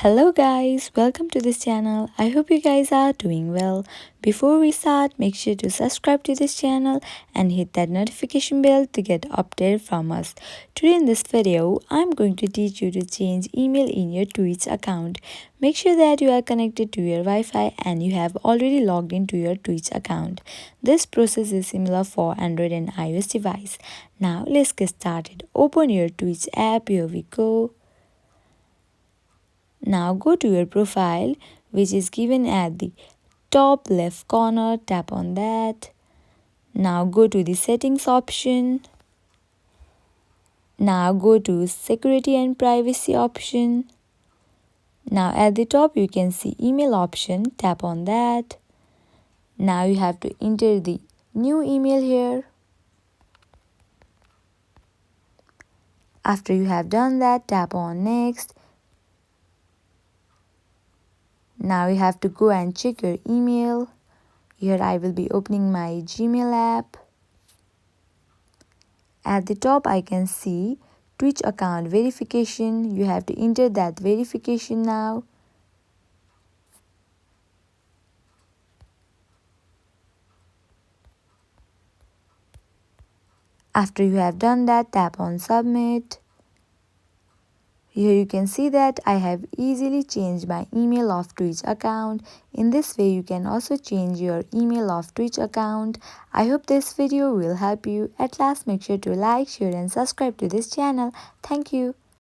Hello guys, welcome to this channel. I hope you guys are doing well. Before we start, make sure to subscribe to this channel and hit that notification bell to get updated from us. Today in this video, I'm going to teach you to change email in your Twitch account. Make sure that you are connected to your Wi-Fi and you have already logged into your Twitch account. This process is similar for Android and iOS device. Now let's get started. Open your Twitch app. Here we go. Now go to your profile, which is given at the top left corner. Tap on that. Now go to the settings option. Now go to security and privacy option. Now at the top you can see email option. Tap on that. Now you have to enter the new email here. After you have done that, tap on next. Now you have to go and check your email. Here I will be opening my Gmail app. At the top I can see Twitch account verification. You have to enter that verification now. After you have done that, tap on submit. Here you can see that I have easily changed my email of Twitch account. In this way you can also change your email of Twitch account. I hope this video will help you. At last, make sure to like, share and subscribe to this channel. Thank you.